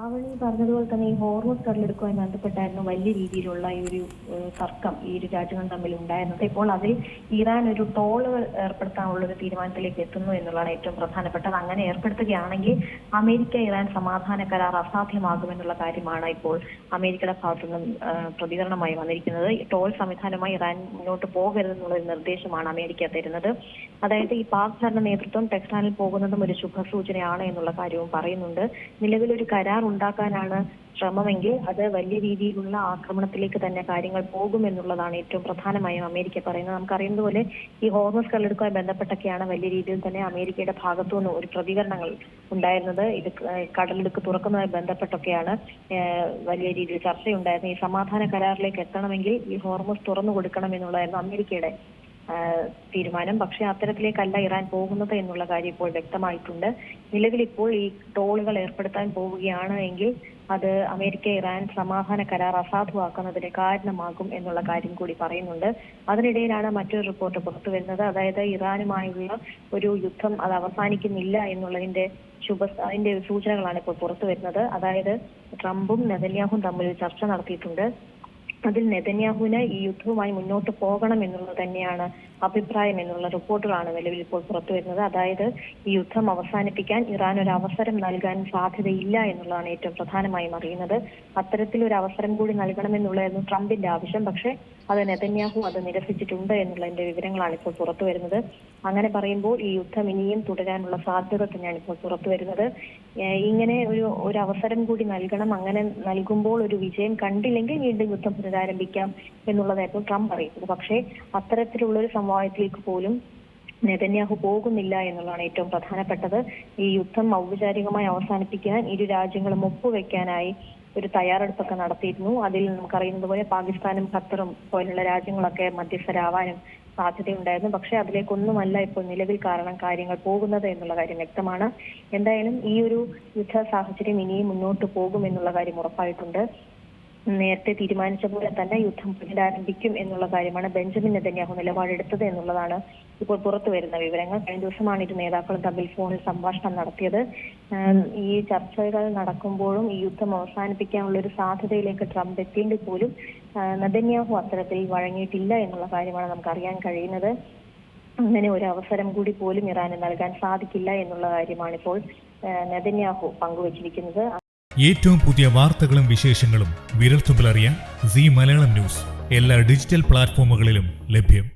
ആവണി പറഞ്ഞതുപോലെ തന്നെ ഈ ഹോർമോസ് കടലെടുക്കുമായി ബന്ധപ്പെട്ടായിരുന്നു വലിയ രീതിയിലുള്ള ഈ ഒരു തർക്കം ഈ ഇരു രാജ്യങ്ങളും തമ്മിൽ ഉണ്ടായിരുന്നത്. ഇപ്പോൾ അതിൽ ഇറാൻ ഒരു ടോളുകൾ ഏർപ്പെടുത്താനുള്ള ഒരു തീരുമാനത്തിലേക്ക് എത്തുന്നു എന്നുള്ളതാണ് ഏറ്റവും പ്രധാനപ്പെട്ടത്. അങ്ങനെ ഏർപ്പെടുത്തുകയാണെങ്കിൽ അമേരിക്ക ഇറാൻ സമാധാന കരാർ അസാധ്യമാകുമെന്നുള്ള കാര്യമാണ് ഇപ്പോൾ അമേരിക്കയുടെ ഭാഗത്തു നിന്നും പ്രതികരണമായി വന്നിരിക്കുന്നത്. ടോൾ സംവിധാനമായി ഇറാൻ മുന്നോട്ട് പോകരുതെന്നുള്ള ഒരു നിർദ്ദേശമാണ് അമേരിക്ക തരുന്നത്. അതായത് ഈ പാക് ഭരണ നേതൃത്വം ടെഹ്റാനിൽ പോകുന്നതും ഒരു ശുഭസൂചനയാണ് എന്നുള്ള കാര്യവും പറയുന്നുണ്ട്. നിലവിലൊരു കരാർ ഉണ്ടാക്കാനാണ് ശ്രമമെങ്കിൽ അത് വലിയ രീതിയിലുള്ള ആക്രമണത്തിലേക്ക് തന്നെ കാര്യങ്ങൾ പോകുമെന്നുള്ളതാണ് ഏറ്റവും പ്രധാനമായും അമേരിക്ക പറയുന്നത്. നമുക്കറിയുന്നത് പോലെ ഈ ഹോർമസ് കടലെടുക്കുമായി ബന്ധപ്പെട്ടൊക്കെയാണ് വലിയ രീതിയിൽ തന്നെ അമേരിക്കയുടെ ഭാഗത്തു നിന്ന് ഒരു പ്രതികരണങ്ങൾ ഉണ്ടായിരുന്നത്. ഇത് കടലെടുക്ക് തുറക്കുന്നതുമായി ബന്ധപ്പെട്ടൊക്കെയാണ് വലിയ രീതിയിൽ ചർച്ചയുണ്ടായിരുന്നത്. ഈ സമാധാന കരാറിലേക്ക് എത്തണമെങ്കിൽ ഈ ഹോർമസ് തുറന്നു കൊടുക്കണം എന്നുള്ളതായിരുന്നു അമേരിക്കയുടെ തീരുമാനം. പക്ഷെ അത്തരത്തിലേക്കല്ല ഇറാൻ പോകുന്നത് എന്നുള്ള കാര്യം ഇപ്പോൾ വ്യക്തമായിട്ടുണ്ട്. നിലവിൽ ഇപ്പോൾ ഈ ടോളുകൾ ഏർപ്പെടുത്താൻ പോവുകയാണ് എങ്കിൽ അത് അമേരിക്ക ഇറാൻ സമാധാന കരാർ അസാധുവാക്കുന്നതിന് കാരണമാകും എന്നുള്ള കാര്യം കൂടി പറയുന്നുണ്ട്. അതിനിടയിലാണ് മറ്റൊരു റിപ്പോർട്ട് പുറത്തു വരുന്നത്. അതായത് ഇറാനുമായുള്ള ഒരു യുദ്ധം അത് അവസാനിക്കുന്നില്ല എന്നുള്ളതിന്റെ അതിന്റെ സൂചനകളാണ് ഇപ്പോൾ പുറത്തു വരുന്നത്. അതായത് ട്രംപും നെതന്യാഹുവും തമ്മിൽ ചർച്ച നടത്തിയിട്ടുണ്ട്. അതിൽ നെതന്യാഹുവിന് ഈ യുദ്ധവുമായി മുന്നോട്ട് പോകണം എന്നുള്ളത് തന്നെയാണ് അഭിപ്രായം എന്നുള്ള റിപ്പോർട്ടുകളാണ് നിലവിൽ ഇപ്പോൾ പുറത്തു വരുന്നത്. അതായത് ഈ യുദ്ധം അവസാനിപ്പിക്കാൻ ഇറാൻ ഒരു അവസരം നൽകാൻ സാധ്യതയില്ല എന്നുള്ളതാണ് ഏറ്റവും പ്രധാനമായും അറിയുന്നത്. അത്തരത്തിലൊരു അവസരം കൂടി നൽകണമെന്നുള്ളതായിരുന്നു ട്രംപിന്റെ ആവശ്യം. പക്ഷേ അത് നെതന്യാഹു അത് നിരസിച്ചിട്ടുണ്ട് എന്നുള്ളതിന്റെ വിവരങ്ങളാണ് ഇപ്പോൾ പുറത്തു വരുന്നത്. അങ്ങനെ പറയുമ്പോൾ ഈ യുദ്ധം ഇനിയും തുടരാനുള്ള സാധ്യത തന്നെയാണ് ഇപ്പോൾ പുറത്തു വരുന്നത്. ഇങ്ങനെ ഒരു അവസരം കൂടി നൽകണം, അങ്ങനെ നൽകുമ്പോൾ ഒരു വിജയം കണ്ടില്ലെങ്കിൽ വീണ്ടും യുദ്ധം പുനരാരംഭിക്കാം എന്നുള്ളതായിരുന്നു ട്രംപ് അറിയിച്ചത്. പക്ഷേ അത്തരത്തിലുള്ള ഒരു സമവായത്തിലേക്ക് പോലും നെതന്യാഹു പോകുന്നില്ല എന്നുള്ളതാണ് ഏറ്റവും പ്രധാനപ്പെട്ടത്. ഈ യുദ്ധം ഔപചാരികമായി അവസാനിപ്പിക്കാൻ ഇരു രാജ്യങ്ങളും ഒപ്പുവെക്കാനായി ഒരു തയ്യാറെടുപ്പൊക്കെ നടത്തിയിരുന്നു. അതിൽ നമുക്കറിയുന്നത് പോലെ പാകിസ്ഥാനും ഖത്തറും പോലുള്ള രാജ്യങ്ങളൊക്കെ മധ്യസ്ഥരാവാനും സാധ്യതയുണ്ടായിരുന്നു. പക്ഷെ അതിലേക്കൊന്നുമല്ല ഇപ്പോൾ നിലവിൽ കാരണം കാര്യങ്ങൾ പോകുന്നത് എന്നുള്ള കാര്യം വ്യക്തമാണ്. എന്തായാലും ഈ ഒരു യുദ്ധ സാഹചര്യം ഇനിയും മുന്നോട്ട് പോകും എന്നുള്ള കാര്യം ഉറപ്പായിട്ടുണ്ട്. നേരത്തെ തീരുമാനിച്ച പോലെ തന്നെ യുദ്ധം പുനരാരംഭിക്കും എന്നുള്ള കാര്യമാണ് ബെഞ്ചമിൻ നെതന്യാഹു നിലപാടെടുത്തത് എന്നുള്ളതാണ് ഇപ്പോൾ പുറത്തു വരുന്ന വിവരങ്ങൾ. കഴിഞ്ഞ ദിവസമാണ് ഇരു നേതാക്കളും തമ്മിൽ ഫോണിൽ സംഭാഷണം നടത്തിയത്. ഈ ചർച്ചകൾ നടക്കുമ്പോഴും ഈ യുദ്ധം അവസാനിപ്പിക്കാനുള്ള ഒരു സാധ്യതയിലേക്ക് ട്രംപ് എത്തിയെങ്കിൽ പോലും നെതന്യാഹു അത്തരത്തിൽ വഴങ്ങിയിട്ടില്ല എന്നുള്ള കാര്യമാണ് നമുക്ക് അറിയാൻ കഴിയുന്നത്. അങ്ങനെ ഒരു അവസരം കൂടി പോലും ഇറാന് നൽകാൻ സാധിക്കില്ല എന്നുള്ള കാര്യമാണ് ഇപ്പോൾ നെതന്യാഹു പങ്കുവച്ചിരിക്കുന്നത്. ഏറ്റവും പുതിയ വാർത്തകളും വിശേഷങ്ങളും വിരൽത്തുമ്പിലറിയാൻ സീ മലയാളം ന്യൂസ് എല്ലാ ഡിജിറ്റൽ പ്ലാറ്റ്ഫോമുകളിലും ലഭ്യം.